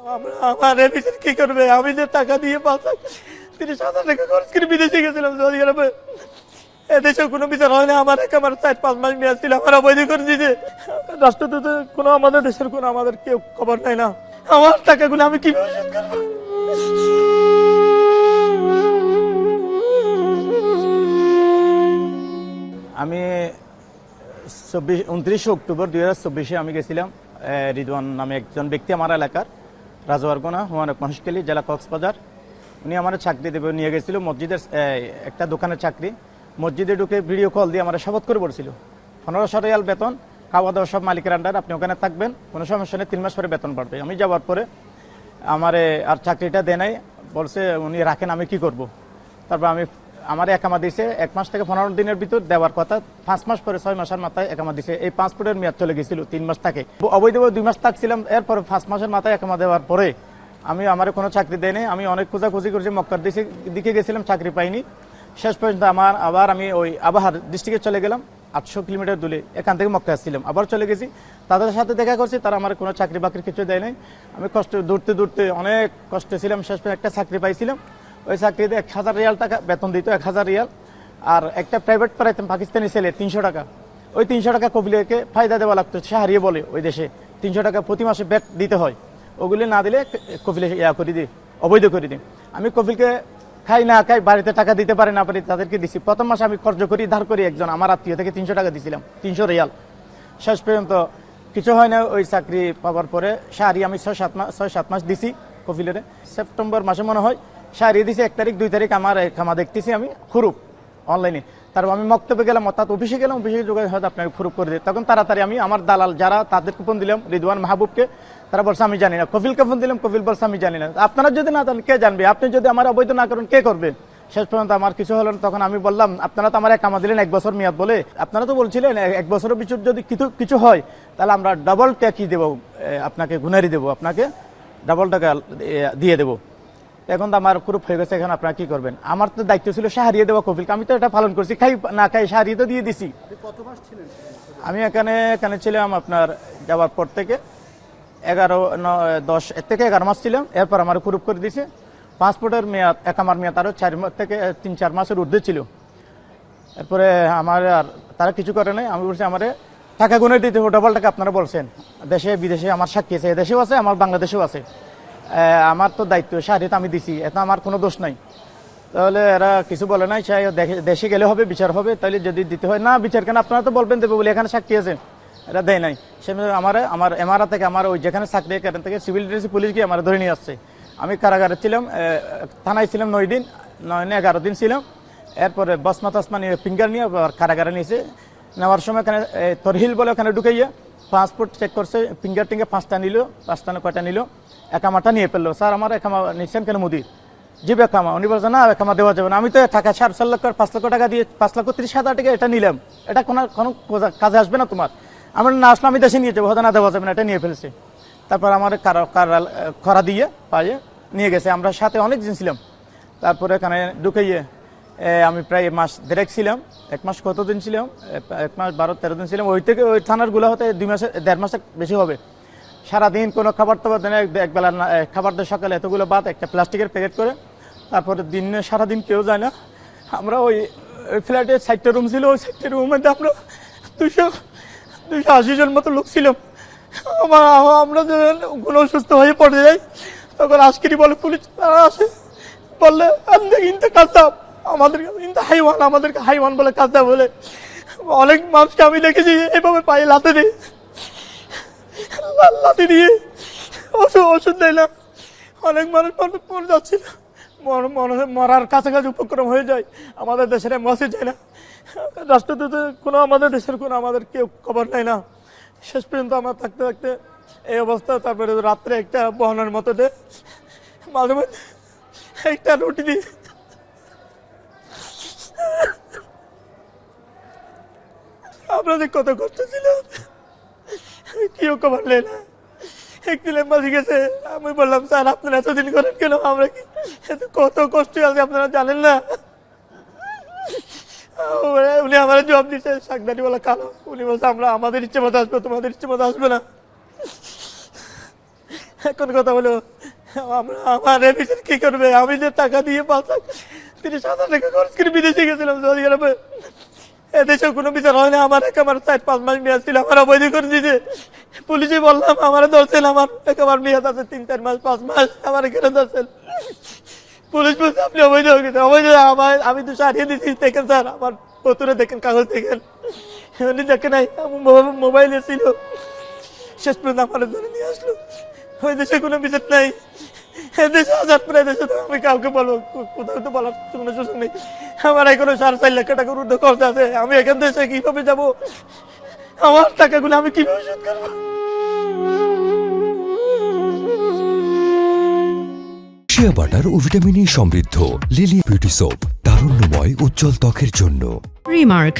আমার বিচার কি করবে? আমি যে টাকা দিয়ে 5,30,000 টাকা খরচ করে বিদেশে গেছিলাম সৌদি আরবে, এদেশেও কোনো বিচার হয় না। আমার 4-5 মাস মেয়াদ ছিল, আমার অবৈধ করে দিয়েছে রাষ্ট্রদূত। কোনো আমাদের দেশের কোনো আমাদের কেউ খবর নাই না। আমার টাকাগুলো আমি কিভাবে শোধ করবো? আমি 29 অক্টোবর 2024 আমি গেছিলাম। রিদওয়ান নামে একজন ব্যক্তি আমার এলাকার রাজওয়ারগোনা হুমায়ুন মহেশখালী জেলা কক্সবাজার, উনি আমার চাকরি দেবে নিয়ে গেছিল মসজিদের একটা দোকানের চাকরি। মসজিদে ঢুকে ভিডিও কল দিয়ে আমার শপথ করে পড়ছিল 1500 রিয়াল বেতন, খাওয়া দাওয়া সব মালিকের আন্ডার, আপনি ওখানে থাকবেন, কোনো সমস্যা নেই, 3 মাস পরে বেতন বাড়বে। আমি যাওয়ার পরে আমারে আর চাকরিটা দেয় নাই, বলছে উনি রাখেন, আমি কি করব। তারপর আমার একামা দিছে 1 মাস থেকে 15 দিনের ভিতর দেওয়ার কথা, 5 মাস পরে 6 মাসের মাথায় একামা দিছে। এই পাসপোর্টের মেয়াদ চলে গেছিল 3 মাস থাকে, অবৈধভাবে 2 মাস থাকছিলাম। এরপরে 5 মাসের মাথায় একামা দেওয়ার পরে আমার কোনো চাকরি দেয়নি। আমি অনেক খোঁজাখুঁজি করেছি, মক্কার দিকে গেছিলাম, চাকরি পাইনি। শেষ পর্যন্ত আবার আমি ওই আবাহার ডিস্ট্রিক্টে চলে গেলাম, 800 কিলোমিটার দূরে। এখান থেকে মক্কা আসছিলাম, আবার চলে গেছি, তাদের সাথে দেখা করছি, তারা আমার কোনো চাকরি বাকরি কিছু দেয় নাই। আমি দূরতে অনেক কষ্টে ছিলাম। শেষ পর্যন্ত একটা চাকরি পাইছিলাম, ওই চাকরিতে 1000 রিয়াল টাকা বেতন দিত, 1000 রিয়াল। আর একটা প্রাইভেট পড়াইতাম পাকিস্তানি ছেলে, 300 টাকা। ওই 300 টাকা কফিলকে ফায়দা দেওয়া লাগতো, সে হারিয়ে বলে ওই দেশে 300 টাকা প্রতি মাসে বেত দিতে হয়। ওগুলি না দিলে কফিলে করে দিই, অবৈধ করে দিই। আমি কফিলকে খাই না খাই, বাড়িতে টাকা দিতে পারি না পারি, তাদেরকে দিছি। প্রথম মাসে আমি কর্জ করি, ধার করি, একজন আমার আত্মীয় থেকে 300 টাকা দিছিলাম, 300 রিয়াল। শেষ পর্যন্ত কিছু হয় না। ওই চাকরি পাওয়ার পরে শাহরি আমি 6-7 মাস দিছি কফিলের। সেপ্টেম্বর মাসে মনে হয় শাহরি দিছি, 1 তারিখ 2 তারিখ আমার খামা দেখতেছি আমি খুরুপ অনলাইনে। তারপর আমি মক্তবে গেলাম, অর্থাৎ অফিসে গেলাম, অফিসে যোগাযোগ হয়তো আপনাকে খুরুপ করে দিই। তখন তাড়াতাড়ি আমি আমার দালাল যারা, তাদের কুপন দিলাম রিদওয়ান মাহবুবকে, তারা বলছে আমি জানি না। কফিল কুপন দিলাম, কফিল বলছে আমি জানি না। আপনারা যদি না জানেন কে জানবে? আপনি যদি আমার অবৈধ না করেন কে করবে? শেষ পর্যন্ত আমার কিছু হলো না। তখন আমি বললাম, আপনারা তো আমার কামা দিলেন 1 বছর মেয়াদ বলে, আপনারা তো বলছিলেন 1 বছরের পিছু যদি কিছু হয় তাহলে আমরা ডাবল ট্যাক্স দেবো, আপনাকে গুনারি দেবো, আপনাকে ডাবল টাকা দিয়ে দেবো। এখন তো আমার গ্রুপ হয়ে গেছে, এখন আপনারা কি করবেন? আমার তো দায়িত্ব ছিল সাহারিয়ে দেওয়া কফিলকে, আমি তো এটা পালন করছি, খাই না খাই সাহারিয়ে তো দিয়ে দিছি। আমি এখানে ছিলাম আপনার যাওয়ার পর থেকে 10 থেকে 11 মাস ছিলাম। এরপর আমার গ্রুপ করে দিয়েছে। পাসপোর্টের মেয়াদ, একামার মেয়াদ আরও 3-4 মাসের ঊর্ধ্বে ছিল। এরপরে আমার আর তারা কিছু করে নাই। আমি বলছি আমার টাকা গুনে দিতে হবে, ডবল টাকা আপনারা বলছেন। দেশে বিদেশে আমার সাক্ষী আছে, এদেশেও আছে, আমার বাংলাদেশেও আছে। আমার তো দায়িত্ব, শাহরিত আমি দিছি, এটা আমার কোনো দোষ নাই। তাহলে এরা কিছু বলে নাই, চাই দেশে গেলে হবে, বিচার হবে। তাহলে যদি দিতে হয় না বিচার কেন, আপনারা তো বলবেন দেবে বলে, এখানে সাক্ষী আছে, এটা দেয় নাই। সে আমার এমআরআ থেকে, আমার ওই যেখানে চাকরি এখান থেকে সিভিল ডিফেন্স পুলিশ গিয়ে আমার ধরে নিয়ে আসছে। আমি কারাগারে ছিলাম, থানায় ছিলাম 9 দিন, 9-11 দিন ছিলাম। এরপরে বসমা তসমা নিয়ে ফিঙ্গার নিয়ে কারাগারে নিয়েছে। নেওয়ার সময় এখানে তরহিল বলে ওখানে ঢুকাইয়া পাসপোর্ট চেক করছে, ফিঙ্গার টিঙ্গার 5টা নিল, 5টা না কয়টা নিল, একামাটা নিয়ে ফেললো। স্যার আমার একামা নিচ্ছেন কেন মুদির? জি একামা। উনি বলছেন না একামা দেওয়া যাবে না। আমি তো টাকা 4 লক্ষ 5 লক্ষ টাকা দিয়ে 5,30,000 টাকা এটা নিলাম, এটা কোনো কাজে আসবে না তোমার। আমার না আসলে আমি দেশে নিয়ে যাবো, হয়তো না দেওয়া যাবে না, এটা নিয়ে ফেলছে। তারপর আমার খরা দিয়ে পায়ে নিয়ে গেছে। আমরা সাথে অনেক দিন ছিলাম। তারপরে এখানে ঢুকাইয়ে আমি প্রায় মাস 1.5 ছিলাম। 1 মাস কতদিন ছিলাম? 1 মাস 12-13 দিন ছিলাম। ওই থেকে ওই থানারগুলো হতে 2 মাসে 1.5 মাসের বেশি হবে। সারাদিন কোনো খাবার টাবার দেয় না, একবেলা খাবার দেয় সকালে, এতগুলো ভাত একটা প্লাস্টিকের প্যাকেট করে। তারপরে সারাদিন কেউ যায় না। আমরা ওই ফ্ল্যাটে 60টা রুম ছিল, ওই 60টা রুমের মধ্যে আমরা 280 জন মতো লোক ছিলাম। আমরা যখন কোনো অসুস্থ হয়ে পড়ে যাই, তখন আজকেরই বলে পুলিশ, তারা আসে বললে ইনতে কাজটা আমাদেরকে হাইওয়ান বলে, কাজটা বলে। অনেক মানুষকে আমি দেখেছি এভাবে পায়ে লাতে দিয়ে ওষুধ দেয় না। অনেক মানুষ মরে যাচ্ছিল, মরার কাছাকাছি উপক্রম হয়ে যায়। আমাদের দেশের এম্বাসি যায় না, রাষ্ট্রদূত কোনো আমাদের দেশের কোনো আমাদের কেউ খবর নেয় না। শেষ পর্যন্ত আমার থাকতে থাকতে এই অবস্থা। তারপরে রাত্রে একটা বহনের মতো দেয়, মাঝে মাঝে একটা রুটি দিয়ে। আমরা যে কত কষ্ট ছিল কেউ খবর নেয় না। একদিন এম্বাসি গেছে, আমি বললাম স্যার আপনারা এতদিন করেন কেন? আমরা কি কত কষ্ট আছে আপনারা জানেন না? উনি আমার জবাব দিচ্ছে, সাংবাদিক বলা কালো। উনি বলছে আমরা আমাদের ইচ্ছে মতো আসবো, তোমাদের ইচ্ছে মতো আসবে না। এখন কথা হলো আমার বিচার কি করবে? আমি যে টাকা দিয়ে 30,000 টাকা খরচ করে বিদেশে গেছিলাম সৌদি আরবে, এদেশে কোনো বিচার হয় না। আমার 4-5 মাস মেয়াদ ছিল, আমার অবৈধ করে দিয়েছে। পুলিশে বললাম আমার ধরছেন, আমার একেবারে মেয়াদ আছে 3-4 মাস 5 মাস, আমার এখানে ধরছেন। পুলিশ বলছে আপনি অবৈধ হয়ে গেছে। অবৈধ আমি তো সারিয়ে দিচ্ছি, দেখেন স্যার আমার পত্রে দেখেন, কাগজ দেখেন। উনি দেখে নাই, মোবাইলে ছিল। শেষ পর্যন্ত আমার ধরে নিয়ে আসলো। ওই দেশে কোনো বিচার নাই, এদেশে আজাদ প্রায় দেশে তো আমি কাউকে বলবো, কোথাও তো বলার কোনো সুযোগ নেই। আমার এখনো 4.5 লাখ টাকার ঊর্ধ্ব খরচ আছে। আমি এখান দেশে কিভাবে যাবো? আমার টাকাগুলো আমি কিভাবে শোধ করবো? শিয়া বাটার ও ভিটামিন ই সমৃদ্ধ লিলি বিউটি সোপ, তারুণ্যময় উজ্জ্বল ত্বকের জন্য। রিমার্ক